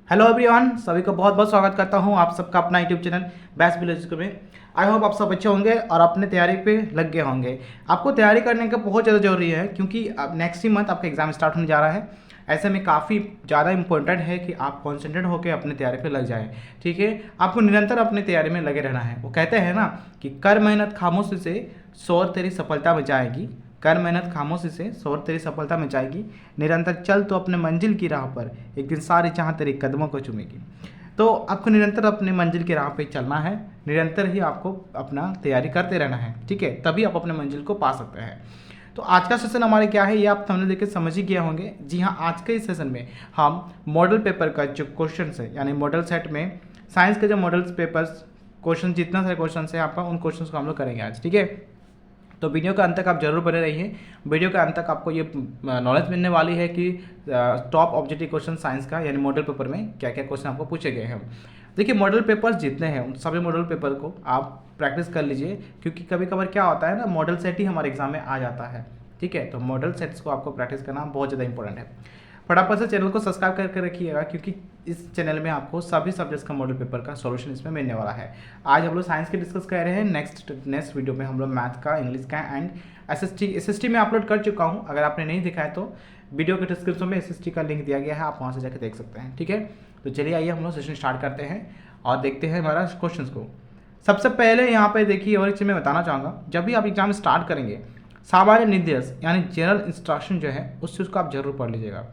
Hello everyone, सभी को बहुत बहुत स्वागत करता हूं आप सबका अपना यूट्यूब चैनल बेस्ट विलेज में। आई होप आप सब अच्छे होंगे और अपने तैयारी पे लग गए होंगे। आपको तैयारी करने का बहुत ज़्यादा ज़रूरी है क्योंकि अब नेक्स्ट ही मंथ आपका एग्ज़ाम स्टार्ट होने जा रहा है। ऐसे में काफ़ी ज़्यादा इंपॉर्टेंट है कि आप कॉन्सेंट्रेट होकर अपने तैयारी पे लग जाएं। ठीक है, आपको निरंतर अपनी तैयारी में लगे रहना है। वो कहते हैं ना कि कर मेहनत खामोशी से शोर तेरी सफलता में जाएगी। कर मेहनत खामोशी से शोर तेरी सफलता में जाएगी। निरंतर चल तो अपने मंजिल की राह पर, एक दिन सारी जहाँ तेरे कदमों को चूमेगी। तो आपको निरंतर अपने मंजिल की राह पे चलना है। निरंतर ही आपको अपना तैयारी करते रहना है। ठीक है, तभी आप अपने मंजिल को पा सकते हैं। तो आज का सेशन हमारे क्या है ये आप थंबनेल देख के समझ ही गए होंगे। जी हाँ, आज के इस सेशन में हम मॉडल पेपर का जो क्वेश्चन है यानी मॉडल सेट में साइंस के जो मॉडल पेपर्स क्वेश्चन, जितना सारे क्वेश्चन है आपका, उन क्वेश्चन को हम लोग करेंगे आज। ठीक है, तो वीडियो के अंत तक आप जरूर बने रहिए। वीडियो के अंत तक आपको ये नॉलेज मिलने वाली है कि टॉप ऑब्जेक्टिव क्वेश्चन साइंस का यानी मॉडल पेपर में क्या क्या क्वेश्चन आपको पूछे गए हैं। देखिए, मॉडल पेपर्स जितने हैं उन सभी मॉडल पेपर को आप प्रैक्टिस कर लीजिए, क्योंकि कभी कभार क्या होता है ना, मॉडल सेट ही हमारे एग्जाम में आ जाता है। ठीक है, तो मॉडल सेट्स को आपको प्रैक्टिस करना बहुत ज़्यादा इंपॉर्टेंट है। फटाफट से चैनल को सब्सक्राइब करके रखिएगा, क्योंकि इस चैनल में आपको सभी सब्जेक्ट्स का मॉडल पेपर का सॉल्यूशन इसमें मिलने वाला है। आज हम लोग साइंस के डिस्कस कर रहे हैं। नेक्स्ट वीडियो में हम लोग मैथ का, इंग्लिश का एंड एसएसटी में अपलोड कर चुका हूं। अगर आपने नहीं देखा है तो वीडियो के डिस्क्रिप्शन में एसएसटी का लिंक दिया गया है, आप वहां से जाकर देख सकते हैं। ठीक है, तो चलिए आइए हम लोग सेशन स्टार्ट करते हैं और देखते हैं हमारा क्वेश्चन को। सबसे पहले यहाँ पे देखिए, और एक चीज़ मैं बताना चाहूँगा, जब भी आप एग्जाम स्टार्ट करेंगे सामान्य निर्देश यानी जनरल इंस्ट्रक्शन जो है उस चीज़ को आप जरूर पढ़ लीजिएगा।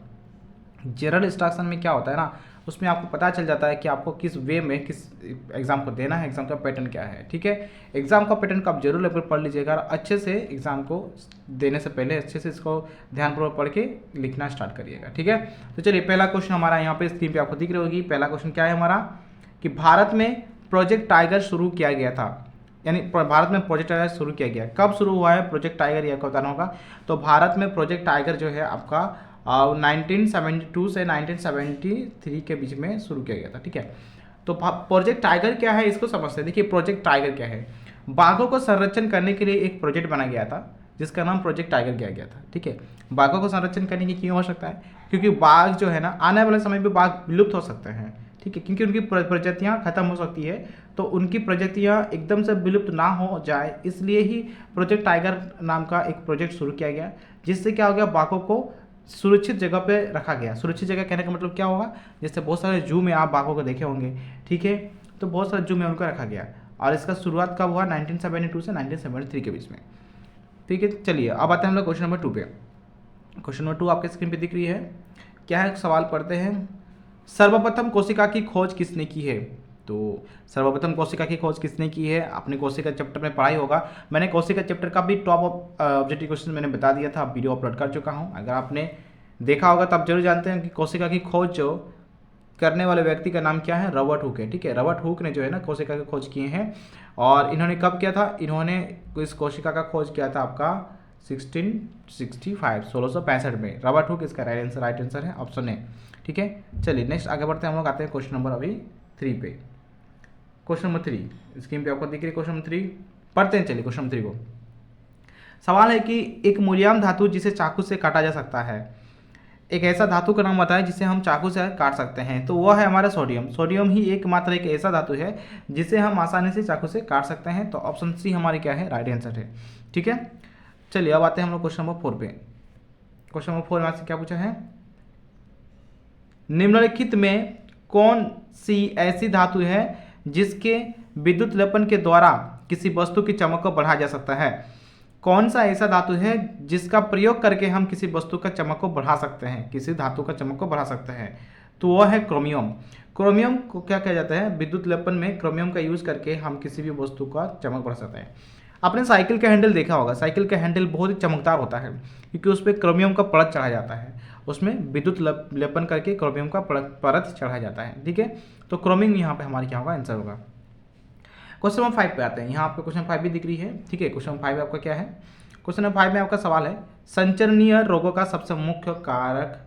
जनरल इंस्ट्रक्शन में क्या होता है ना, उसमें आपको पता चल जाता है कि आपको किस वे में किस एग्ज़ाम को देना है, एग्ज़ाम का पैटर्न क्या है। ठीक है, एग्ज़ाम का पैटर्न को आप जरूर लेकर पढ़ लीजिएगा और अच्छे से एग्ज़ाम को देने से पहले अच्छे से इसको ध्यानपूर्वक पढ़ के लिखना स्टार्ट करिएगा। ठीक है, तो चलिए पहला क्वेश्चन हमारा यहाँ पे स्क्रीन पे आपको दिख रही होगी। पहला क्वेश्चन क्या है हमारा कि भारत में प्रोजेक्ट टाइगर शुरू किया गया था, यानी भारत में प्रोजेक्ट टाइगर शुरू किया गया, कब शुरू हुआ है प्रोजेक्ट टाइगर, यह बताना होगा। तो भारत में प्रोजेक्ट टाइगर जो है आपका 1972 से 1973 के बीच में शुरू किया गया था। ठीक है, तो प्रोजेक्ट टाइगर क्या है इसको समझते हैं। देखिए, प्रोजेक्ट टाइगर क्या है, बाघों को संरक्षण करने के लिए एक प्रोजेक्ट बनाया गया था जिसका नाम प्रोजेक्ट टाइगर किया गया था। ठीक है, बाघों को संरक्षण करने की क्यों हो सकता है, क्योंकि बाघ जो है ना, आने वाले समय में बाघ विलुप्त हो सकते हैं। ठीक है, क्योंकि उनकी प्रजातियां खत्म हो सकती है, तो उनकी प्रजातियां एकदम से विलुप्त ना हो जाए, इसलिए ही प्रोजेक्ट टाइगर नाम का एक प्रोजेक्ट शुरू किया गया, जिससे क्या हो गया, बाघों को सुरक्षित जगह पे रखा गया। सुरक्षित जगह कहने का मतलब क्या होगा, जैसे बहुत सारे जू में आप बाघों को देखे होंगे। ठीक है, तो बहुत सारे जू में उनको रखा गया और इसका शुरुआत कब हुआ, 1972 से 1973 के बीच में। ठीक है, चलिए अब आते हैं हम लोग क्वेश्चन नंबर 2 पे। क्वेश्चन नंबर 2 आपके स्क्रीन पे दिख रही है। क्या है, सवाल पढ़ते हैं। सर्वप्रथम कोशिका की खोज किसने की है। तो सर्वप्रथम कोशिका की खोज किसने की है, आपने कोशिका चैप्टर में पढ़ाई होगा। मैंने कोशिका चैप्टर का भी टॉप ऑब्जेक्टिव क्वेश्चन मैंने बता दिया था, वीडियो अपलोड कर चुका हूं। अगर आपने देखा होगा तो आप जरूर जानते हैं कि कोशिका की खोज जो करने वाले व्यक्ति का नाम क्या है, रॉबर्ट हुक है। ठीक है, रॉबर्ट हुक ने जो है ना कोशिका की खोज किए हैं। और इन्होंने कब किया था, इन्होंने इस कोशिका का खोज किया था आपका 1665 में। रॉबर्ट हुक इसका राइट आंसर है, ऑप्शन ए। ठीक है, चलिए नेक्स्ट आगे बढ़ते हैं। हम लोग आते हैं क्वेश्चन नंबर अभी 3 पे। क्वेश्चन नंबर 3 स्क्रीन पे आपको दिख रही है। क्वेश्चन नंबर 3 पढ़ते हैं। चलिए क्वेश्चन नंबर 3 को। सवाल है कि एक मूल्यवान धातु जिसे चाकू से काटा जा सकता है, एक ऐसा धातु का नाम बताएं जिसे हम चाकू से काट सकते हैं। तो वह है हमारा सोडियम। सोडियम ही एकमात्र एक ऐसा धातु है जिसे हम आसानी से चाकू से काट सकते हैं। तो ऑप्शन सी हमारी क्या है, राइट आंसर है। ठीक है, चलिए अब आते हैं हम लोग क्वेश्चन नंबर 4 पे। क्वेश्चन नंबर 4 में आपसे क्या पूछा है, निम्नलिखित में कौन सी ऐसी धातु है जिसके विद्युत लेपन के द्वारा किसी वस्तु की चमक को बढ़ाया जा सकता है। कौन सा ऐसा धातु है जिसका प्रयोग करके हम किसी वस्तु का चमक को बढ़ा सकते हैं, किसी धातु का चमक को बढ़ा सकते हैं। तो वह है क्रोमियम। क्रोमियम को क्या कहा जाता है, विद्युत लेपन में क्रोमियम का यूज करके हम किसी भी वस्तु का चमक बढ़ा सकते हैं। आपने साइकिल का हैंडल देखा होगा, साइकिल का हैंडल बहुत ही चमकदार होता है क्योंकि उस पर क्रोमियम का परत चढ़ाया जाता है, उसमें विद्युत लेपन करके क्रोमियम का परत चढ़ाया जाता है। ठीक है, तो क्रोमियम यहाँ पे हमारी क्या होगा, आंसर होगा। क्वेश्चन नंबर 5 पे आते हैं। यहाँ आपको क्वेश्चन 5 भी दिख रही है। ठीक है, क्वेश्चन नंबर 5 आपका क्या है, क्वेश्चन नंबर 5 में आपका सवाल है, संचरणीय रोगों का सबसे मुख्य कारक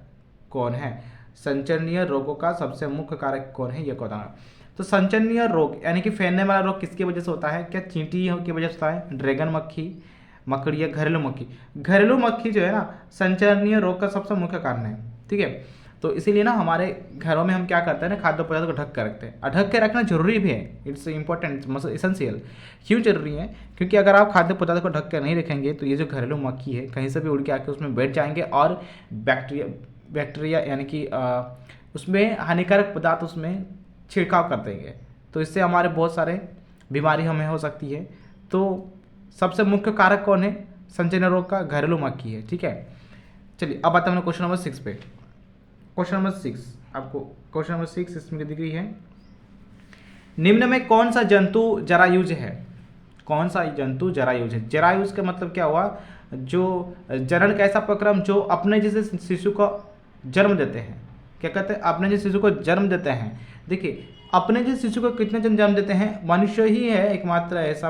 कौन है। संचरणीय रोगों का सबसे मुख्य कारक कौन है, ये बताना। तो संचरणीय रोग यानी कि फैलने वाला रोग किसकी वजह से होता है, क्या चींटी की वजह से होता है, ड्रैगन मक्खी, मकड़ी या घरेलू मक्खी। घरेलू मक्खी जो है ना संचरणीय रोग का सबसे मुख्य कारण है। ठीक है, तो इसीलिए ना हमारे घरों में हम क्या करते हैं ना, खाद्य पदार्थ को ढक कर रखते हैं, और ढक के रखना जरूरी भी है। इट्स इंपॉर्टेंट, मतलब इसेंशियल। क्यों जरूरी है? क्योंकि अगर आप खाद्य पदार्थ को ढक कर नहीं रखेंगे तो ये जो घरेलू मक्खी है कहीं से भी उड़ के आके उसमें बैठ जाएंगे और बैक्टीरिया यानी कि उसमें हानिकारक पदार्थ उसमें छिड़काव कर देंगे, तो इससे हमारे बहुत सारे बीमारी हमें हो सकती है। तो सबसे मुख्य कारक कौन है संचरण रोग का? घरेलू मक्खी है। ठीक है, चलिए अब आते हैं क्वेश्चन नंबर 6 पे। क्वेश्चन नंबर 6 आपको, क्वेश्चन नंबर 6 इसमें दी गई है, निम्न में कौन सा जंतु जरायुज है? कौन सा जंतु जरायुज है? जरायुज का मतलब क्या हुआ? जो जनन का ऐसा प्रक्रम जो अपने जैसे शिशु को जन्म देते हैं। क्या कहते हैं? अपने जैसे शिशु को जन्म देते हैं। देखिए, अपने जैसे शिशु को कितने जन जन्म देते हैं? मनुष्य ही है एकमात्र ऐसा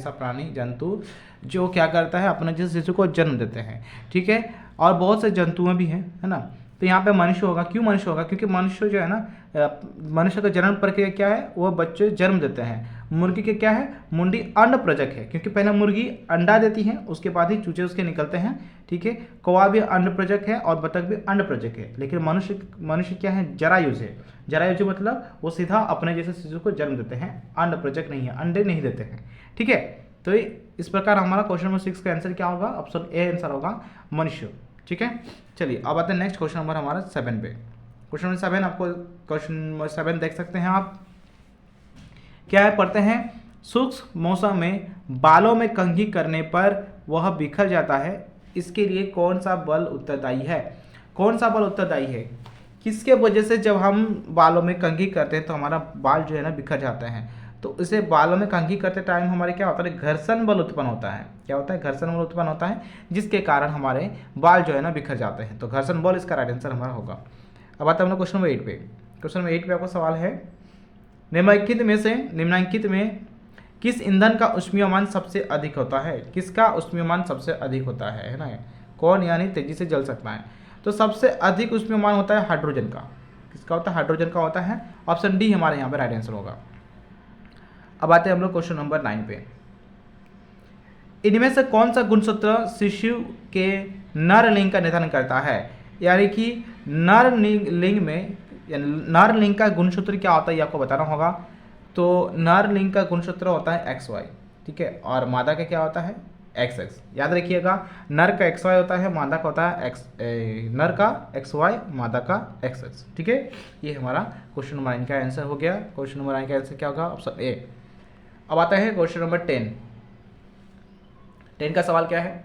प्राणी जंतु जो क्या करता है, अपने जैसे शिशु को जन्म देते हैं। ठीक है, और बहुत से जंतुएं भी हैं, है ना। तो यहाँ पे मनुष्य होगा। क्यों मनुष्य होगा? क्योंकि मनुष्य जो है ना, मनुष्य का जन्म प्रक्रिया क्या है? वो बच्चे जन्म देते हैं। मुर्गी के क्या है? मुंडी अंड प्रजक है, क्योंकि पहले मुर्गी अंडा देती है, उसके बाद ही चूचे उसके निकलते हैं। ठीक है, कौवा भी अंड प्रजक है और बतख भी अंड प्रजक है। लेकिन मनुष्य क्या है? जरायुज है। जरायुज मतलब वो सीधा अपने जैसे शिशु को जन्म देते हैं, अंड प्रजक नहीं है, अंडे नहीं देते हैं। ठीक है, तो इस प्रकार हमारा क्वेश्चन नंबर 6 का आंसर क्या होगा? ऑप्शन ए आंसर होगा, मनुष्य। ठीक है, चलिए अब आते हैं नेक्स्ट क्वेश्चन नंबर हमारा 7 पे। क्वेश्चन नंबर 7 आपको, क्वेश्चन नंबर 7 देख सकते हैं आप, क्या है? पढ़ते हैं, शुष्क मौसम में बालों में कंघी करने पर वह बिखर जाता है, इसके लिए कौन सा बल उत्तरदायी है? कौन सा बल उत्तरदायी है? किसके वजह से जब हम बालों में कंघी करते हैं तो हमारा बाल जो है ना बिखर जाता है? तो इसे बालों में कंघी करते टाइम हमारे क्या होता है? घर्षण बल उत्पन्न होता है। क्या होता है? घर्षण बल उत्पन्न होता है, जिसके कारण हमारे बाल जो है ना बिखर जाते हैं। तो घर्षण बल इसका राइट आंसर हमारा होगा। अब आता है हम लोग क्वेश्चन नंबर 8 पे। क्वेश्चन नंबर 8 पे आपको सवाल है, निम्नलिखित में किस ईंधन का ऊष्मीयमान सबसे अधिक होता है? किसका ऊष्मीयमान सबसे अधिक होता है ना? कौन यानी तेजी से जल सकता है? तो सबसे अधिक ऊष्मीयमान होता है हाइड्रोजन का। किसका होता है? हाइड्रोजन का होता है। ऑप्शन डी हमारे यहाँ पे राइट आंसर होगा। अब आते हैं हम लोग क्वेश्चन नंबर 9 पे। इनमें से कौन सा गुणसूत्र शिशु के नर लिंग का निर्धारण करता है? यानी कि नर लिंग में, नर लिंग का गुणसूत्र क्या होता है ये आपको बताना होगा। तो नर लिंग का गुणसूत्र होता है XY। ठीक है, और मादा का क्या होता है? XX। याद रखिएगा, नर का XY होता है, मादा का होता है नर का XY, मादा का XX। ठीक है, ये हमारा क्वेश्चन नंबर 9 का आंसर हो गया। क्वेश्चन नंबर 9 का आंसर क्या होगा? Option A. अब आता है क्वेश्चन नंबर 10। 10 का सवाल क्या है?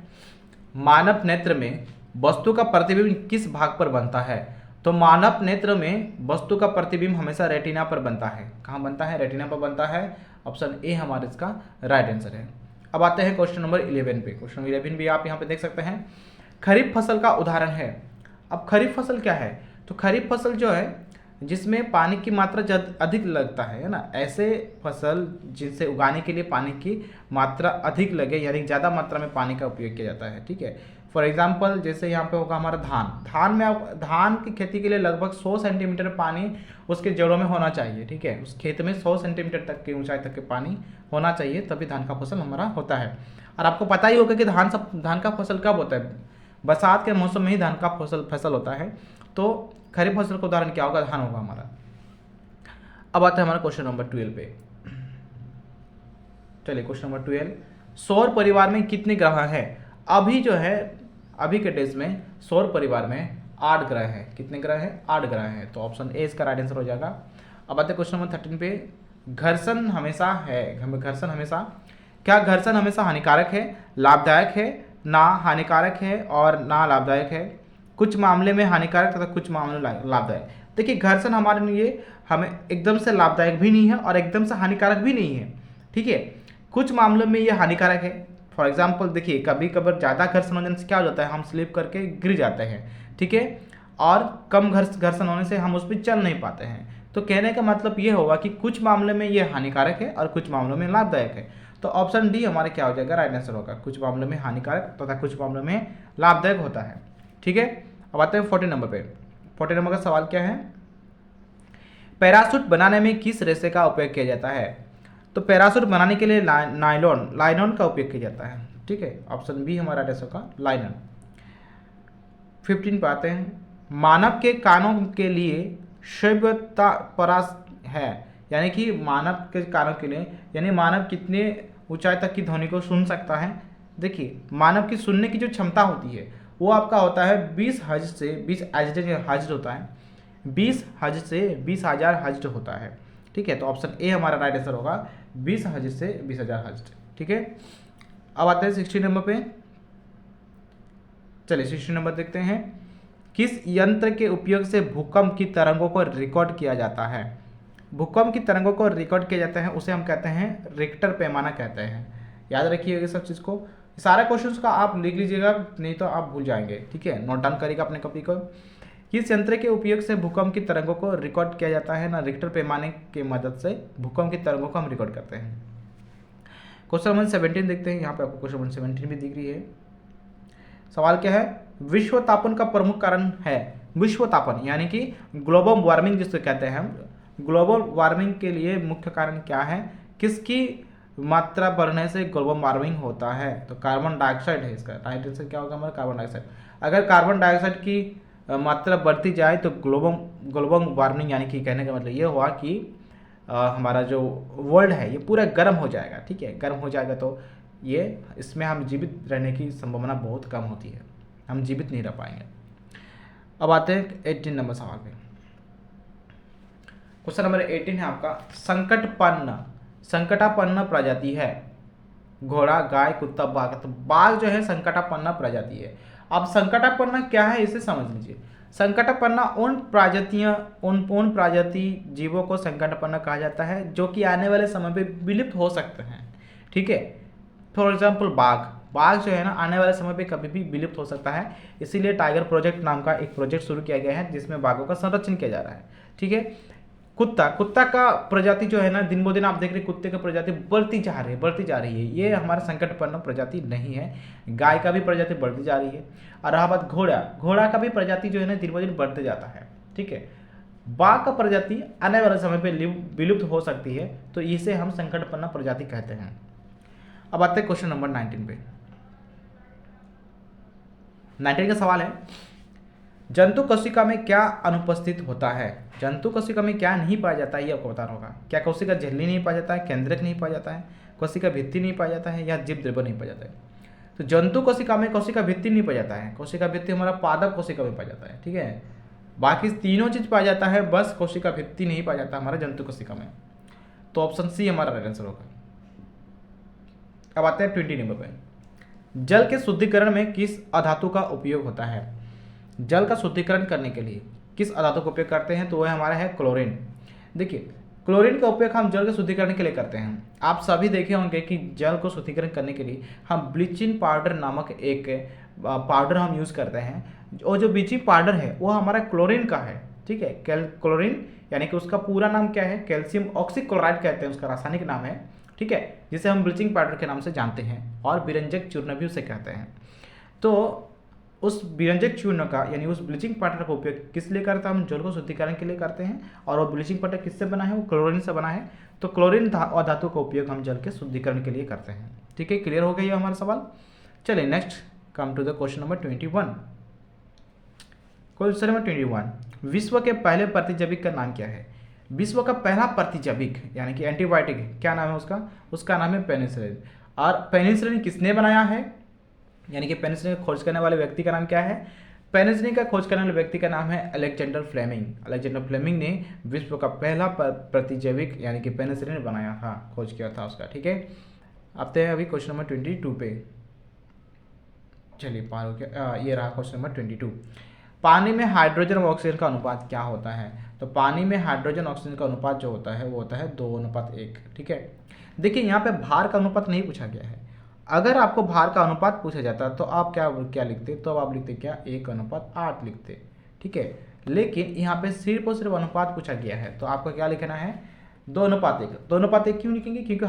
मानव नेत्र में वस्तु का प्रतिबिंब किस भाग पर बनता है? तो मानव नेत्र में वस्तु का प्रतिबिंब हमेशा रेटिना पर बनता है। कहाँ बनता है? रेटिना पर बनता है। ऑप्शन ए हमारे इसका राइट आंसर है। अब आते हैं क्वेश्चन नंबर 11 पे। क्वेश्चन नंबर 11 भी आप यहाँ पे देख सकते हैं, खरीफ फसल का उदाहरण है। अब खरीफ फसल क्या है? तो खरीफ फसल जो है जिसमें पानी की मात्रा अधिक लगता है ना, ऐसे फसल जिनसे उगाने के लिए पानी की मात्रा अधिक लगे, यानी ज़्यादा मात्रा में पानी का उपयोग किया जाता है। ठीक है, फॉर एग्जांपल जैसे यहाँ पे होगा हमारा धान की खेती के लिए लगभग 100 सेंटीमीटर पानी उसके जड़ों में होना चाहिए। ठीक है, उस खेत में 100 सेंटीमीटर तक की ऊंचाई तक के पानी होना चाहिए, तभी धान का फसल हमारा होता है। और आपको पता ही होगा कि धान का फसल कब होता है? बरसात के मौसम में ही धान का फसल होता है। तो खरीफ फसल का उदाहरण क्या होगा? धान होगा हमारा। अब आता है हमारा क्वेश्चन नंबर 12 पे। चलिए क्वेश्चन नंबर 12, सौर परिवार में कितने ग्रह हैं? अभी जो है, अभी के डेज में सौर परिवार में 8 ग्रह हैं। कितने ग्रह हैं? 8 ग्रह हैं। तो ऑप्शन ए इसका राइट आंसर हो जाएगा। अब आते हैं क्वेश्चन नंबर 13 पे, घर्षण हमेशा है, घर्षण हमेशा, क्या घर्षण हमेशा हानिकारक है, लाभदायक है, ना हानिकारक है और ना लाभदायक है? कुछ मामले में हानिकारक तथा कुछ मामले में लाभदायक। देखिए, घर्षण हमारे लिए हमें एकदम से लाभदायक भी नहीं है और एकदम से हानिकारक भी नहीं है। ठीक है, कुछ मामलों में ये हानिकारक है। फॉर एग्जाम्पल देखिए, कभी कभार ज़्यादा घर्षण होने से क्या हो जाता है? हम स्लिप करके गिर जाते हैं। ठीक है, और कम घर्षण होने से हम उस पर चल नहीं पाते हैं। तो कहने का मतलब ये होगा कि कुछ मामले में ये हानिकारक है और कुछ मामलों में लाभदायक है। तो ऑप्शन डी हमारे क्या हो जाएगा? राइट आंसर होगा। कुछ मामलों में हानिकारक तथा कुछ मामलों में लाभदायक होता है। ठीक है, अब आते हैं 14 नंबर पे। 14 नंबर का सवाल क्या है? पैराशूट बनाने में किस रेशे का उपयोग किया जाता है? तो पैराशूट बनाने के लिए लाइनॉन का उपयोग किया जाता है। ठीक है, ऑप्शन बी हमारा आंसर होगा, लाइनॉन। 15 पे आते हैं। मानव के कानों के लिए श्रव्यता परास है, यानी कि मानव के कानों के लिए, यानी मानव कितने ऊंचाई तक की ध्वनि को सुन सकता है। देखिए मानव की सुनने की जो क्षमता होती है वो आपका होता है 20 हज से 20 हज होता है, 20 हज से 20,000 हज होता है। ठीक है, तो ऑप्शन ए हमारा राइट आंसर होगा 20 हज से 20,000 हज। ठीक है, अब आते हैं 60 नंबर पे। चलिए 60 नंबर देखते हैं। किस यंत्र के उपयोग से भूकंप की तरंगों को रिकॉर्ड किया जाता है? भूकंप की तरंगों को रिकॉर्ड किया जाता है उसे हम कहते हैं रिक्टर पैमाना कहते हैं। याद रखिएगा सब चीज़ को, सारे क्वेश्चंस का आप लिख लीजिएगा, नहीं तो आप भूल जाएंगे। ठीक है, नोट डाउन करिएगा अपने कॉपी को। किस यंत्र के उपयोग से भूकंप की तरंगों को रिकॉर्ड किया जाता है ना? रिक्टर पैमाने की मदद से भूकंप की तरंगों को हम रिकॉर्ड करते हैं। क्वेश्चन नंबर 17 देखते हैं। यहाँ पे आपको क्वेश्चन नंबर 17 भी दिख रही है। सवाल क्या है? विश्व तापन का प्रमुख कारण है। विश्व तापन यानी कि ग्लोबल वार्मिंग जिसे कहते हैं हम, ग्लोबल वार्मिंग के लिए मुख्य कारण क्या है? किसकी मात्रा बढ़ने से ग्लोबल वार्मिंग होता है? तो कार्बन डाइऑक्साइड है इसका। राइट आंसर क्या होगा हमारा? Carbon dioxide. अगर कार्बन डाइऑक्साइड की मात्रा बढ़ती जाए तो ग्लोबल वार्मिंग, यानी कि कहने का मतलब ये हुआ कि हमारा जो वर्ल्ड है ये पूरा गर्म हो जाएगा। ठीक है, गर्म हो जाएगा तो ये इसमें हम जीवित रहने की संभावना बहुत कम होती है, हम जीवित नहीं रह पाएंगे। अब आते हैं 18 नंबर सवाल पे। क्वेश्चन नंबर 18 है आपका, संकटापन्न प्रजाति है। घोड़ा, गाय, कुत्ता, बाघ। तो बाघ जो है संकटापन्न प्रजाति है। अब संकटापन्न क्या है इसे समझ लीजिए। संकटापन्न उन प्रजाति जीवों को संकटापन्न कहा जाता है जो कि आने वाले समय पे विलुप्त हो सकते हैं। ठीक है, फॉर एग्जाम्पल बाघ जो है ना आने वाले समय पे कभी भी विलुप्त हो सकता है, इसीलिए टाइगर प्रोजेक्ट नाम का एक प्रोजेक्ट शुरू किया गया है जिसमें बाघों का संरक्षण किया जा रहा है। ठीक है, कुत्ता का प्रजाति जो है ना दिन ब दिन आप देख रहे कुत्ते का प्रजाति बढ़ती जा रही है। ये हमारा संकटपन्न प्रजाति नहीं है। गाय का भी प्रजाति बढ़ती जा रही है। और रहा बात घोड़ा का भी प्रजाति जो है ना दिन ब दिन बढ़ते जाता है। ठीक है, बाघ का प्रजाति आने वाले समय पे विलुप्त हो सकती है, तो इसे हम संकटपन्न प्रजाति कहते हैं। अब आते हैं क्वेश्चन नंबर 19 पे। 19 का सवाल है, जंतु कोशिका में क्या अनुपस्थित होता है? जंतु कोशिका में क्या नहीं पाया जाता है ये आपको बताना होगा। क्या कोशिका झिल्ली नहीं पाया जाता है, केंद्रक नहीं पाया जाता है, कोशिका भित्ति नहीं पाया जाता है, या जीव द्रव्य नहीं पाया जाता है? तो जंतु कोशिका में कोशिका भित्ति नहीं पाया जाता है। कोशिका भित्ति हमारा पादप कोशिका में पाया जाता है। ठीक है, बाकी तीनों चीज पाया जाता है, बस कोशिका भित्ति नहीं पाया जाता हमारा जंतु कोशिका में। तो ऑप्शन सी हमारा राइट आंसर होगा। अब आते हैं 20 नंबर पे। जल के शुद्धिकरण में किस अधातु का उपयोग होता है? जल का शुद्धिकरण करने के लिए किस अधातु का उपयोग करते हैं? तो वह हमारा है क्लोरीन। देखिए क्लोरीन का उपयोग हम जल के शुद्धिकरण के लिए करते हैं। आप सभी देखे होंगे कि जल को शुद्धिकरण करने के लिए हम ब्लीचिंग पाउडर नामक एक पाउडर हम यूज़ करते हैं, और जो ब्लीचिंग पाउडर है वो हमारा क्लोरीन का है। ठीक है, क्लोरीन यानी कि उसका पूरा नाम क्या है? कैल्शियम ऑक्सीक्लोराइड कहते हैं, उसका रासायनिक नाम है। ठीक है, जिसे हम ब्लीचिंग पाउडर के नाम से जानते हैं, और विरंजक चूर्ण भी उसे कहते हैं। तो उस विरंजक चूर्ण का यानी उस ब्लीचिंग पाउडर का उपयोग किस लिए करते हैं? हम जल को शुद्धिकरण के लिए करते हैं। और वो ब्लीचिंग पाउडर किससे बना है? वो क्लोरीन से बना है। तो क्लोरीन धातु का उपयोग हम जल के शुद्धिकरण के लिए करते हैं। ठीक है, क्लियर हो गया ये हमारा सवाल। चलिए next come to the question number 21। Question number 21, विश्व के पहले प्रतिजैविक का नाम क्या है? विश्व का पहला प्रतिजैविक यानी कि एंटीबायोटिक क्या नाम है उसका? उसका नाम है पेनिसिलिन। और पेनिसिलिन किसने बनाया है? यानी कि पेनिसिलिन का खोज करने वाले व्यक्ति का नाम क्या है? पेनिसिलिन का खोज करने वाले व्यक्ति का नाम है अलेक्जेंडर फ्लेमिंग। अलेक्जेंडर फ्लेमिंग ने विश्व का पहला प्रतिजैविक यानी कि पेनिसिलिन बनाया था, खोज किया था उसका। ठीक है, आते हैं अभी क्वेश्चन नंबर 22 पे। चलिए पार हो गया। ये रहा क्वेश्चन नंबर 22। पानी में हाइड्रोजन और ऑक्सीजन का अनुपात क्या होता है? तो पानी में हाइड्रोजन ऑक्सीजन का अनुपात जो होता है वो होता है 2:1। ठीक है, देखिए यहाँ पे भार का अनुपात नहीं पूछा गया है। अगर आपको भार का अनुपात पूछा जाता तो आप क्या लिखते? तो अब आप लिखते क्या? 1:8 लिखते। ठीक है, लेकिन यहाँ पे सिर्फ और सिर्फ अनुपात पूछा गया है, तो आपको क्या लिखना है? 2:1। 2:1 क्यों लिखेंगे? क्योंकि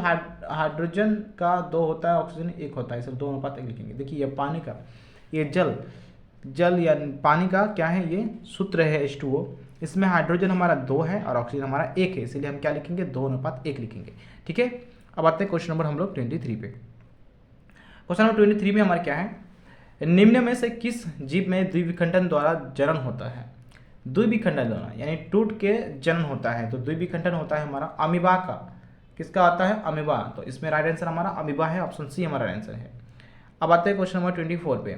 हाइड्रोजन का 2 होता है, ऑक्सीजन 1 होता है, सिर्फ 2:1 लिखेंगे। देखिए ये पानी का, ये जल या पानी का क्या है? ये सूत्र है H2O। इसमें हाइड्रोजन हमारा 2 है और ऑक्सीजन हमारा 1 है, इसलिए हम क्या लिखेंगे? 2:1 लिखेंगे। ठीक है, अब आते हैं क्वेश्चन नंबर हम लोग 23 पे। क्वेश्चन नंबर 23 में हमारा क्या है? निम्न में से किस जीव में द्विविखंडन द्वारा जनन होता है? द्विविखंडन द्वारा यानी टूट के जनन होता है। तो द्विविखंडन होता है हमारा अमीबा का। किसका आता है? अमीबा। तो इसमें राइट आंसर हमारा अमीबा है, ऑप्शन सी हमारा आंसर है। अब आते हैं क्वेश्चन नंबर 24 पे।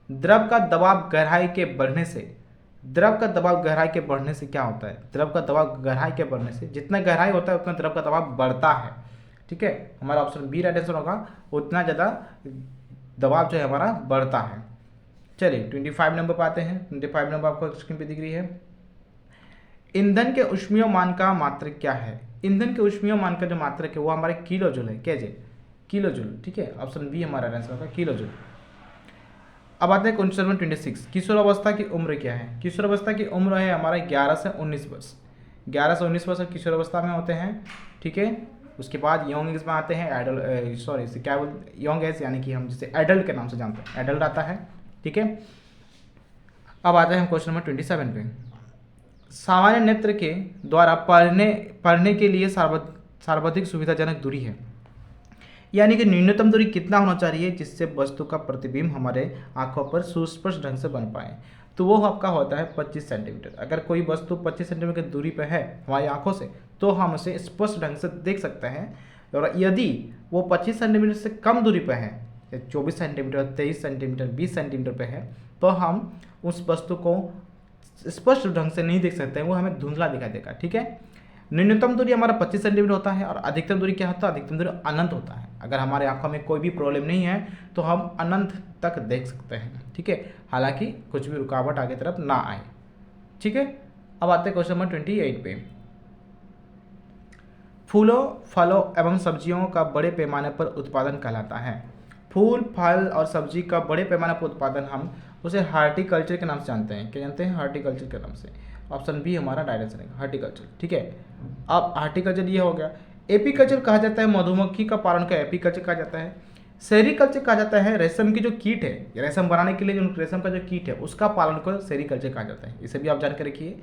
द्रव का दबाव गहराई के बढ़ने से, द्रव का दबाव गहराई के बढ़ने से क्या होता है? द्रव का दबाव गहराई के बढ़ने से, जितना गहराई होता है उतना द्रव का दबाव बढ़ता है। ठीक है, हमारा ऑप्शन बी राइट आंसर होगा, उतना ज़्यादा दबाव जो है हमारा बढ़ता है। चलिए 25 नंबर पर आते हैं। 25 नंबर आपको स्क्रीन पे दिख रही है। ईंधन के ऊष्मीय मान का मात्रक क्या है? ईंधन के ऊष्मीय मान का जो मात्रक है वो हमारे किलो जूल है। क्या जी? Kilo joule. ठीक है, ऑप्शन बी हमारा आंसर होगा, किलो जूल। अब आते हैं क्वेश्चन नंबर 26। किशोरावस्था की उम्र क्या है? किशोरावस्था की उम्र है हमारा 11 से 19 वर्ष। 11 से 19 वर्ष किशोरावस्था में होते हैं। ठीक है, उसके बाद यंग एज में आते हैं एडल्ट, सॉरी इसे क्या बोलते, यंग एज यानी कि हम जिसे एडल्ट के नाम से जानते हैं, एडल्ट आता है। ठीक है, अब आते हैं हम क्वेश्चन नंबर 27 पे। सामान्य नेत्र के द्वारा पढ़ने के लिए सर्वाधिक सुविधाजनक दूरी है, यानी कि न्यूनतम दूरी कितना होना चाहिए जिससे वस्तु का प्रतिबिंब हमारे आंखों पर सुस्पष्ट ढंग से बन पाए? तो वो आपका होता है 25 सेंटीमीटर। अगर कोई वस्तु 25 सेंटीमीटर की दूरी पर है हमारी आंखों से तो हम उसे स्पष्ट ढंग से देख सकते हैं, और यदि वो 25 सेंटीमीटर से कम दूरी पर है, 24 सेंटीमीटर, 23 सेंटीमीटर, 20 सेंटीमीटर पर है, तो हम उस वस्तु को स्पष्ट ढंग से नहीं देख सकते हैं, वो हमें धुंधला दिखाई देगा। ठीक है, न्यूनतम दूरी हमारा 25 सेंटीमीटर होता है और अधिकतम दूरी क्या होता है? अधिकतम दूरी अनंत होता है। अगर हमारे आंखों में कोई भी प्रॉब्लम नहीं है तो हम अनंत तक देख सकते हैं। ठीक है, हालांकि कुछ भी रुकावट आगे तरफ ना आए। ठीक है, अब आते हैं क्वेश्चन नंबर 28 पे। फूलों, फलों एवं सब्जियों का बड़े पैमाने पर उत्पादन कहलाता है। फूल, फल और सब्जी का बड़े पैमाने पर उत्पादन हम उसे हार्टिकल्चर के नाम से जानते हैं। क्या जानते हैं? हार्टिकल्चर के नाम से। ऑप्शन बी हमारा डायरेक्ट है, हार्टिकल्चर। ठीक है, अब हार्टिकल्चर ये हो गया। एपीकल्चर कहा जाता है मधुमक्खी का पालन का एपीकल्चर कहा जाता है। सेरीकल्चर कहा जाता है रेशम की जो कीट है, रेशम बनाने के लिए जो रेशम का जो कीट है उसका पालन को सेरीकल्चर कहा जाता है। इसे भी आप जान के रखिए।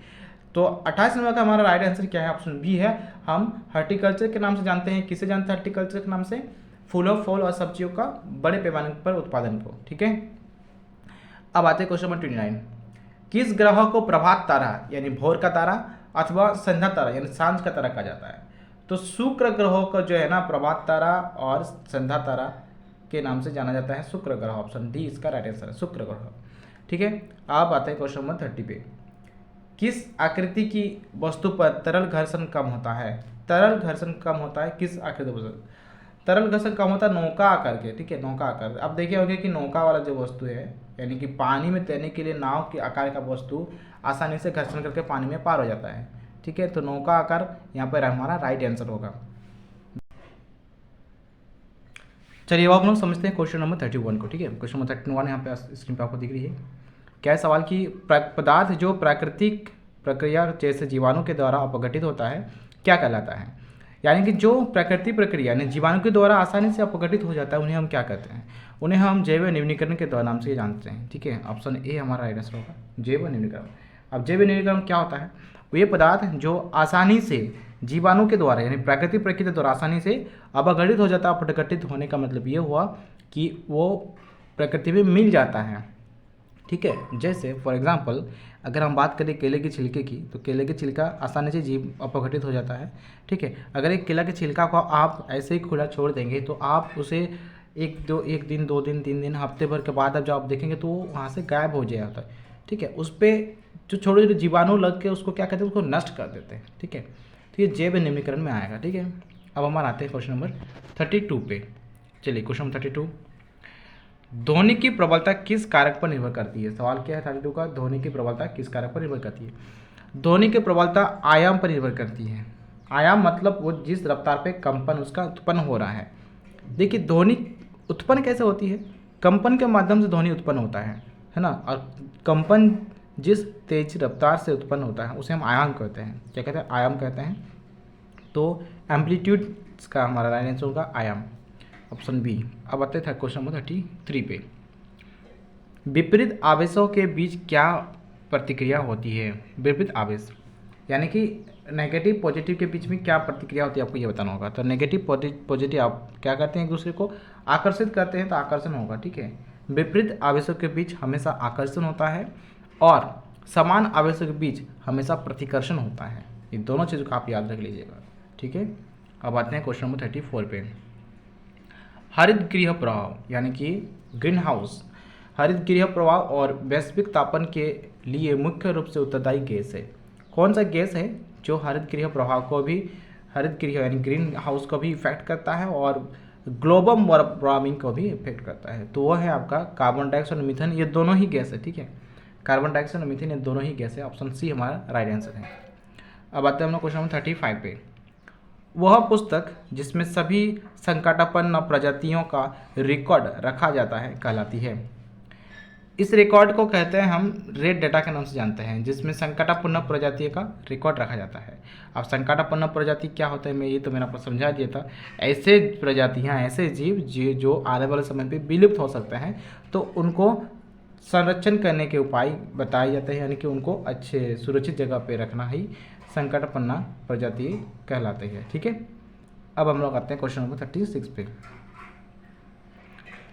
तो 28 नंबर का हमारा राइट आंसर क्या है? ऑप्शन बी है, हम हार्टिकल्चर के नाम से जानते हैं। किसे जानते हैं हार्टिकल्चर के नाम से? फूलों, फल और सब्जियों का बड़े पैमाने पर उत्पादन को। ठीक है, अब आते हैं क्वेश्चन नंबर 29। किस ग्रह को प्रभात तारा यानी भोर का तारा अथवा संध्या तारा यानी सांझ का तारा कहा जाता है? तो शुक्र ग्रहों का जो है ना प्रभात तारा और संध्या तारा के नाम से जाना जाता है शुक्र ग्रह। ऑप्शन डी इसका राइट आंसर है, शुक्र ग्रह। ठीक है, अब आते हैं क्वेश्चन नंबर 30 पे। किस आकृति की वस्तु पर तरल घर्षण कम होता है? तरल घर्षण कम होता है किस आकृति पर? तरल घर्षण कम होता है नौका आकार के। ठीक है, नौका आकार। अब देखे होंगे कि नौका वाला जो वस्तु है यानी कि पानी में तैरने के लिए नाव के आकार का वस्तु आसानी से घर्षण करके पानी में पार हो जाता है। ठीक है, तो नौका आकार यहाँ पर हमारा राइट आंसर होगा। चलिए अब हम लोग समझते हैं क्वेश्चन नंबर 31 को। ठीक है, क्वेश्चन नंबर 31 यहाँ पे स्क्रीन पे आपको दिख रही है। क्या है सवाल की पदार्थ जो प्राकृतिक प्रक्रिया जैसे जीवाणु के द्वारा अपघटित होता है क्या कहलाता है? यानी कि जो प्राकृतिक प्रक्रिया यानी जीवाणु के द्वारा आसानी से अपघटित हो जाता है उन्हें हम क्या कहते हैं? उन्हें हम जैव निम्नीकरण के द्वारा नाम से जानते हैं। ठीक है, ऑप्शन ए हमारा राइट आंसर होगा, जैव निम्नीकरण। अब जैव निम्नीकरण क्या होता है? ये पदार्थ जो आसानी से जीवाणु के द्वारा यानी प्राकृतिक प्रक्रिया द्वारा आसानी से अपघटित हो जाता है। अपघटित होने का मतलब ये हुआ कि वो प्रकृति में मिल जाता है। ठीक है, जैसे फॉर एग्जांपल अगर हम बात करें केले के छिलके की, तो केले के छिलका आसानी से जीव अपघटित हो जाता है। ठीक है, अगर एक केला के छिलका को आप ऐसे ही खुला छोड़ देंगे तो आप उसे एक दिन, 2 दिन, 3 दिन, हफ्ते भर के बाद अब जब आप देखेंगे तो वो वहाँ से गायब हो जाता है। ठीक है, उस पर जो छोटे छोटे जीवाणु लग के उसको क्या कहते हैं? उसको नष्ट कर देते हैं। ठीक है, तो ये जैव निम्नीकरण में आएगा। ठीक है, अब हमारे आते हैं क्वेश्चन नंबर 32 पे। चलिए क्वेश्चन नंबर 32। ध्वनि की प्रबलता किस कारक पर निर्भर करती है? सवाल क्या है 32 का? ध्वनि की प्रबलता किस कारक पर निर्भर करती है? ध्वनि की प्रबलता आयाम पर निर्भर करती है। आयाम मतलब वो जिस रफ्तार पे कंपन उसका उत्पन्न हो रहा है। देखिए ध्वनि उत्पन्न कैसे होती है? कंपन के माध्यम से ध्वनि उत्पन्न होता है ना। और कंपन जिस तेज रफ्तार से उत्पन्न होता है उसे हम आयाम कहते हैं। क्या कहते हैं? आयाम कहते हैं। तो एम्पलीट्यूड का हमारा राइट आंसर होगा आयाम, ऑप्शन बी। अब आते थे क्वेश्चन नंबर 33 पे। विपरीत आवेशों के बीच क्या प्रतिक्रिया होती है? विपरीत आवेश यानी कि नेगेटिव पॉजिटिव के बीच में क्या प्रतिक्रिया होती है आपको ये बताना होगा। तो नेगेटिव पॉजिटिव आप क्या करते हैं? एक दूसरे को आकर्षित करते हैं तो आकर्षण होगा। ठीक है, विपरीत आवेशों के बीच हमेशा आकर्षण होता है और समान आवेशों के बीच हमेशा प्रतिकर्षण होता है। ये दोनों चीज़ों को आप याद रख लीजिएगा, ठीक है। अब आते हैं क्वेश्चन नंबर 34 पे। हरित गृह प्रभाव यानी कि ग्रीन हाउस हरित गृह प्रभाव और वैश्विक तापन के लिए मुख्य रूप से उत्तरदायी गैस है। कौन सा गैस है जो हरित गृह प्रभाव को भी, हरित गृह यानी ग्रीन हाउस को भी इफेक्ट करता है और ग्लोबल वार्मिंग को भी इफेक्ट करता है? तो वह है आपका कार्बन डाइऑक्साइड और मीथेन। ये दोनों ही गैस है, ठीक है। कार्बन डाइऑक्साइड और मीथेन ये दोनों ही गैस है। ऑप्शन सी हमारा राइट आंसर है। अब आते हैं हम लोग क्वेश्चन नंबर 35 पे। वह पुस्तक जिसमें सभी संकटापन्न प्रजातियों का रिकॉर्ड रखा जाता है कहलाती है। इस रिकॉर्ड को कहते हैं हम रेड डाटा के नाम से जानते हैं, जिसमें संकटापन्न प्रजातियों का रिकॉर्ड रखा जाता है। अब संकटापन्न प्रजाति क्या होता है, मैं ये तो मैंने आपको समझा दिया था। ऐसे प्रजातियाँ, ऐसे जीव जो आने वाले समय पे विलुप्त हो सकते हैं, तो उनको संरक्षण करने के उपाय बताए जाते हैं, यानी कि उनको अच्छे सुरक्षित जगह पे रखना ही संकटापन्न प्रजाति कहलाते हैं, ठीक है। अब हम लोग आते हैं क्वेश्चन नंबर 36 पे।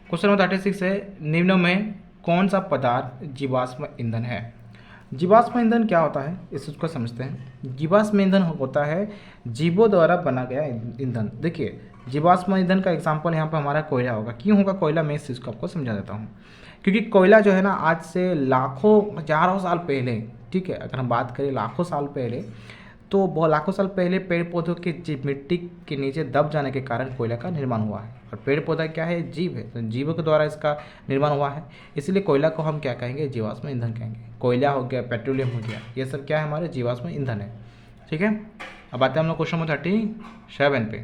क्वेश्चन नंबर 36 है, निम्न में कौन सा पदार्थ जीवाश्म ईंधन है? जीवाश्म ईंधन क्या होता है, इस चीज़ को समझते हैं। जीवाश्म ईंधन होता है जीवों द्वारा बना गया ईंधन। देखिए, जीवाश्म ईंधन का एग्जाम्पल यहाँ पर हमारा कोयला होगा। क्यों होगा कोयला, मैं इस चीज़ को आपको समझा देता हूँ। क्योंकि कोयला जो है ना, आज से लाखों हजारों साल पहले, ठीक है, अगर हम बात करें लाखों साल पहले, तो बहुत लाखों साल पहले पेड़ पौधों के मिट्टी के नीचे दब जाने के कारण कोयला का निर्माण हुआ है। और पेड़ पौधा क्या है, जीव है, तो जीवों के द्वारा इसका निर्माण हुआ है। इसलिए कोयला को हम क्या कहेंगे, जीवाश्म ईंधन कहेंगे। कोयला हो गया, पेट्रोलियम हो गया, ये सब क्या है, हमारे जीवाश्म ईंधन है, ठीक है। अब आते हैं हम लोग क्वेश्चन नंबर 37 पे।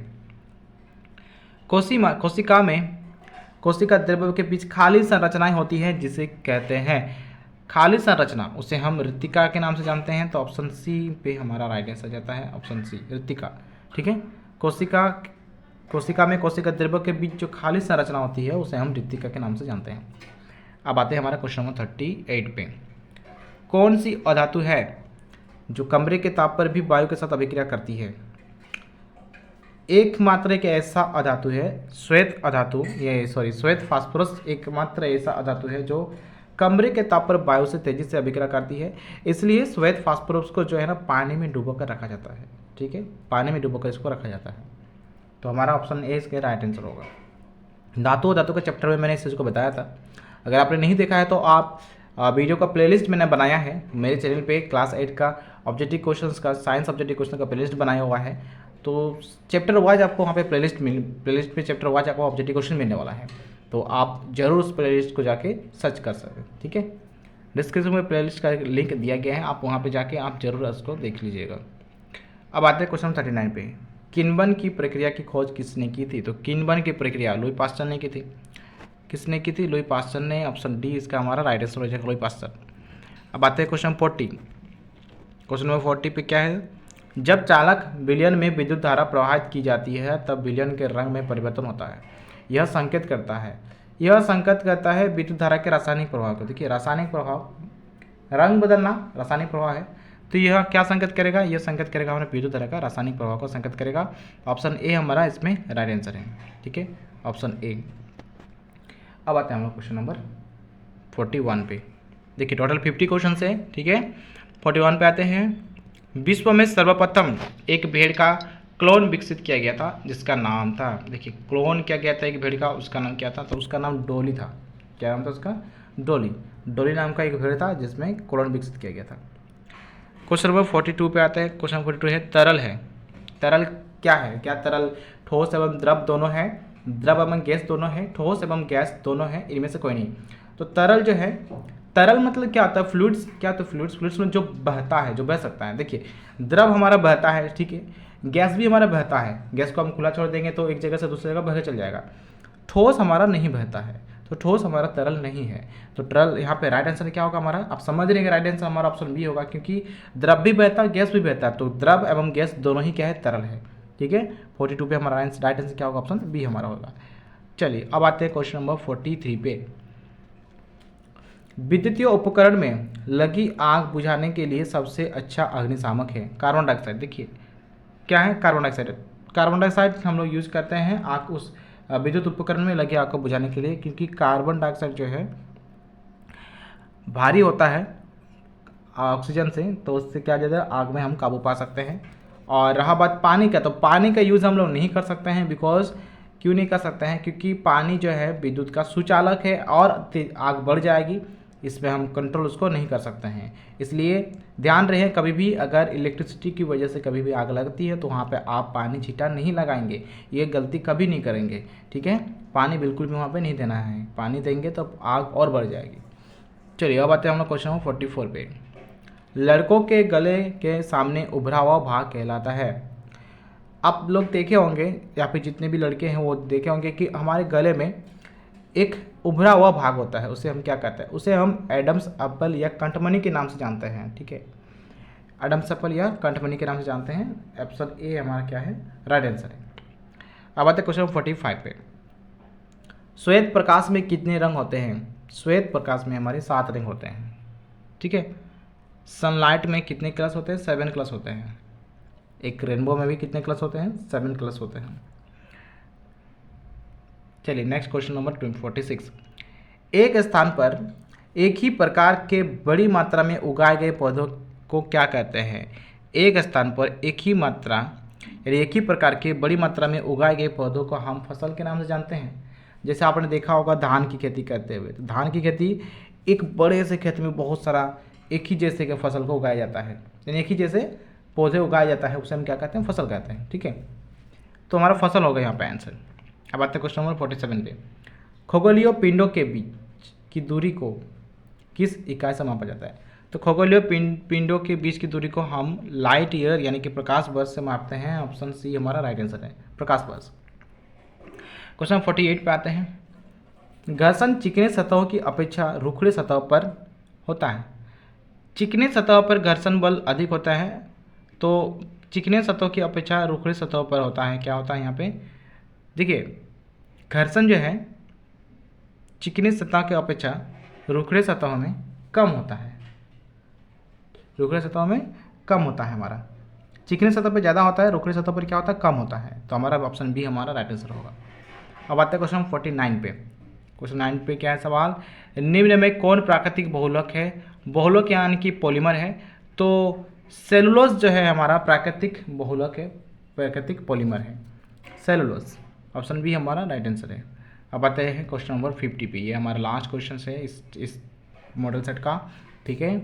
कोशिका द्रव्य के बीच खाली संरचनाएं होती है, जिसे कहते हैं खाली संरचना, उसे हम ऋतिका के नाम से जानते हैं। तो ऑप्शन सी पे हमारा राइट आंसर जाता है, ऑप्शन सी ऋतिका, ठीक है। कोशिका में कोशिका द्रव्य के बीच जो खाली संरचना होती है उसे हम ऋतिका के नाम से जानते हैं। अब आते हैं हमारा क्वेश्चन नंबर 38 पे। कौन सी अधातु है जो कमरे के ताप पर भी वायु के साथ अभिक्रिया करती है? एकमात्र एक ऐसा अधातु है श्वेत फास्फोरस एकमात्र ऐसा अधातु है जो कमरे के ताप पर वायु से तेजी से अभिक्रिया करती है। इसलिए श्वेत फास्फोरस को जो है ना, पानी में डुबोकर रखा जाता है, ठीक है, पानी में डुबोकर इसको रखा जाता है। तो हमारा ऑप्शन ए इसका राइट आंसर होगा। धातु के चैप्टर में मैंने इस चीज़ को बताया था। अगर आपने नहीं देखा है तो आप वीडियो का प्लेलिस्ट मैंने बनाया है मेरे चैनल पे, क्लास 8 का ऑब्जेक्टिव क्वेश्चंस का, साइंस ऑब्जेक्टिव क्वेश्चन का प्लेलिस्ट बनाया हुआ है। तो चैप्टर वाइज आपको वहाँ पे प्लेलिस्ट पे चैप्टर वाइज आपको ऑब्जेक्टिव क्वेश्चन मिलने वाला है। तो आप जरूर उस प्लेलिस्ट को जाके सर्च कर सकते हैं, ठीक है। डिस्क्रिप्शन में प्लेलिस्ट का लिंक दिया गया है, आप वहाँ पे जाके आप जरूर उसको देख लीजिएगा। अब आते हैं क्वेश्चन 39 पे। किन्वन की प्रक्रिया की खोज किसने की थी? तो किन्वन की प्रक्रिया लुई पास्चर ने की थी। किसने की थी? लुई पास्चर ने। ऑप्शन डी इसका हमारा राइट आंसर हो जाएगा, लुई पास्चर। अब आते हैं क्वेश्चन 40। क्वेश्चन नंबर 40 पे क्या है? जब चालक विलयन में विद्युत धारा प्रवाहित की जाती है तब विलयन के रंग में परिवर्तन होता है। यह संकेत करता है विद्युत धारा के रासायनिक प्रभाव को। देखिए, रासायनिक प्रभाव, रंग बदलना रासायनिक प्रभाव है, तो यह क्या संकेत करेगा? यह संकेत करेगा हमारे विद्युत धारा का रासायनिक प्रभाव को संकेत करेगा। ऑप्शन ए हमारा इसमें राइट आंसर है, ठीक है, ऑप्शन ए। अब आते हैं हम लोग क्वेश्चन नंबर 41 पे। देखिए, टोटल 50 क्वेश्चन है, ठीक है। 41 पे आते हैं। विश्व में सर्वप्रथम एक भेड़ का क्लोन विकसित किया गया था, जिसका नाम था, देखिए क्लोन किया गया था एक भेड़ का, उसका नाम क्या था? तो उसका नाम डोली था। क्या नाम था उसका? डोली नाम का एक भेड़ था जिसमें क्लोन विकसित किया गया था। क्वेश्चन नंबर 42 पे आते हैं। क्वेश्चन 42 है, तरल है। तरल क्या है? क्या तरल ठोस एवं द्रव दोनों है? द्रव एवं गैस दोनों है? ठोस एवं गैस दोनों है? इनमें से कोई नहीं। तो तरल जो है, तरल मतलब क्या होता है? फ्लूइड्स। क्या? तो फ्लूइड्स में जो बहता है, जो बह सकता है। देखिए, द्रव हमारा बहता है, ठीक है, गैस भी हमारा बहता है। गैस को हम खुला छोड़ देंगे तो एक जगह से दूसरी जगह बह के चल जाएगा। ठोस हमारा नहीं बहता है, तो ठोस हमारा तरल नहीं है। तो तरल यहाँ पे राइट आंसर क्या होगा हमारा? आप समझ रहे हैं, राइट आंसर हमारा ऑप्शन बी होगा, क्योंकि द्रव भी बहता है, गैस भी बहता है, तो द्रव एवं गैस दोनों ही क्या है? तरल है, ठीक है। 42 पे हमारा राइट आंसर क्या होगा? ऑप्शन बी हमारा होगा। चलिए, अब आते हैं क्वेश्चन नंबर 43 पे। विद्युतीय उपकरण में लगी आग बुझाने के लिए सबसे अच्छा अग्निशामक है कार्बन डाइऑक्साइड। देखिए, क्या है? Carbon dioxide. कार्बन डाइऑक्साइड हम लोग यूज करते हैं आग, उस विद्युत उपकरण में लगे आग को बुझाने के लिए, क्योंकि कार्बन डाइऑक्साइड जो है भारी होता है ऑक्सीजन से, तो उससे क्या ज़्यादा आग में हम काबू पा सकते हैं। और रहा बात पानी का, तो पानी का यूज़ हम लोग नहीं कर सकते हैं, बिकॉज क्यों नहीं कर सकते हैं, क्योंकि पानी जो है विद्युत का सुचालक है और आग बढ़ जाएगी, इसमें हम कंट्रोल उसको नहीं कर सकते हैं। इसलिए ध्यान रहे, कभी भी अगर इलेक्ट्रिसिटी की वजह से कभी भी आग लगती है तो वहाँ पे आप पानी छींटा नहीं लगाएंगे, ये गलती कभी नहीं करेंगे, ठीक है। पानी बिल्कुल भी वहाँ पे नहीं देना है, पानी देंगे तो आग और बढ़ जाएगी। चलिए अब आते हैं हम लोग क्वेश्चन नंबर 44 पे। लड़कों के गले के सामने उभरा हुआ भाग कहलाता है। आप लोग देखे होंगे या फिर जितने भी लड़के हैं वो देखे होंगे कि हमारे गले में एक उभरा हुआ भाग होता है, उसे हम क्या कहते हैं, उसे हम एडम्स एप्पल या कंठमणि के नाम से जानते हैं, ठीक है। एडम्स एप्पल या कंठमणि के नाम से जानते हैं। ऑप्शन ए हमारा क्या है, राइट आंसर है। अब आते हैं क्वेश्चन 45 पे। श्वेत प्रकाश में कितने रंग होते हैं? श्वेत प्रकाश में हमारे 7 रंग होते हैं, ठीक है। सनलाइट में कितने कलर्स होते हैं? 7 कलर्स होते हैं। एक रेनबो में भी कितने कलर्स होते हैं? 7 कलर्स होते हैं। चलिए नेक्स्ट क्वेश्चन नंबर 46। एक स्थान पर एक ही प्रकार के बड़ी मात्रा में उगाए गए पौधों को क्या कहते हैं? एक स्थान पर एक ही मात्रा यानी एक ही प्रकार के बड़ी मात्रा में उगाए गए पौधों को हम फसल के नाम से जानते हैं। जैसे आपने देखा होगा धान की खेती करते हुए, तो धान की खेती एक बड़े से खेत में बहुत सारा एक ही जैसे के फसल को उगाया जाता है, यानी एक ही जैसे पौधे उगाया जाता है, उसे हम क्या कहते हैं? फसल कहते हैं, ठीक है। तो हमारा फसल होगा यहाँ पे आंसर। अब आते हैं क्वेश्चन नंबर 47 पे। खगोलीय पिंडों के बीच की दूरी को किस इकाई से मापा जाता है? तो खगोलीय पिंडों के बीच की दूरी को हम लाइट ईयर यानी कि प्रकाश वर्ष से मापते हैं। ऑप्शन सी हमारा राइट आंसर है, प्रकाश वर्ष। क्वेश्चन 48 पे आते हैं। घर्षण चिकने सतहों की अपेक्षा रुखड़े सतह पर होता है। चिकने सतह पर घर्षण बल अधिक होता है, तो चिकने सतहों की अपेक्षा रुखड़े सतहों पर होता है। क्या होता है यहाँ पे? देखिए, घर्षण जो है चिकने सतह की अपेक्षा रुखड़े सतहों में कम होता है, रुखड़े सतहों में कम होता है हमारा। चिकने सतह पर ज़्यादा होता है, रुखड़े सतह पर क्या होता है? कम होता है। तो हमारा ऑप्शन बी हमारा राइट आंसर होगा। अब आते हैं क्वेश्चन 49 पे। क्वेश्चन 9 पे क्या है सवाल? निम्न में कौन प्राकृतिक बहुलक है? बहुलक यानी कि पॉलीमर है, तो सेलुलोज जो है हमारा प्राकृतिक बहुलक है, प्राकृतिक पॉलीमर है सेलुलोज। ऑप्शन बी हमारा राइट आंसर है। अब आते हैं क्वेश्चन नंबर 50 पे। ये हमारा लास्ट क्वेश्चन है इस मॉडल सेट का, ठीक है।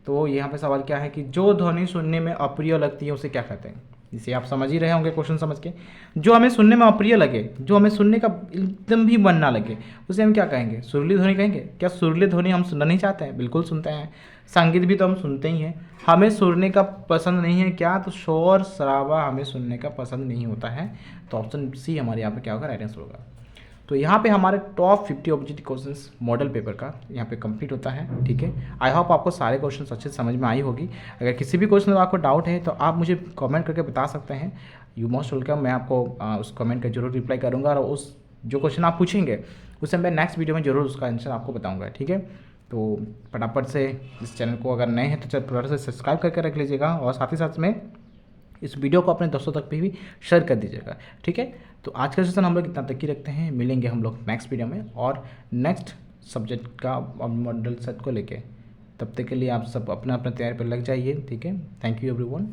तो यहाँ पे सवाल क्या है कि जो ध्वनि सुनने में अप्रिय लगती है उसे क्या कहते हैं? इसे आप समझ ही रहे होंगे क्वेश्चन समझ के। जो हमें सुनने में अप्रिय लगे, जो हमें सुनने का एकदम भी मन ना लगे, उसे हम क्या कहेंगे? सुरीली ध्वनि कहेंगे। क्या सुरीली ध्वनि हम सुनना नहीं चाहते हैं? बिल्कुल सुनते हैं। संगीत भी तो हम सुनते ही हैं। हमें सुनने का पसंद नहीं है क्या? तो शोर शराबा हमें सुनने का पसंद नहीं होता है। तो ऑप्शन सी हमारे यहाँ पे क्या होगा? राइट आंसर होगा। तो यहाँ पे हमारे top 50 objective questions model paper का यहाँ पे कंप्लीट होता है, ठीक है। आई होप आपको सारे क्वेश्चंस अच्छे से समझ में आई होगी। अगर किसी भी क्वेश्चन में आपको डाउट है तो आप मुझे कमेंट करके बता सकते हैं। You most welcome. मैं आपको उस कमेंट का जरूर रिप्लाई करूँगा और उस जो क्वेश्चन आप पूछेंगे उसे मैं नेक्स्ट वीडियो में जरूर उसका आंसर आपको बताऊँगा, ठीक है। तो फटाफट से इस चैनल को अगर नए हैं तो फटाफट से सब्सक्राइब करके रख लीजिएगा और साथ ही साथ में इस वीडियो को अपने दोस्तों तक भी शेयर कर दीजिएगा, ठीक है। तो आज का सेशन हम लोग इतना तक ही रखते हैं। मिलेंगे हम लोग नेक्स्ट वीडियो में और नेक्स्ट सब्जेक्ट का मॉडल सेट को लेके। तब तक के लिए आप सब अपना अपना तैयारी पर लग जाइए, ठीक है। Thank you everyone.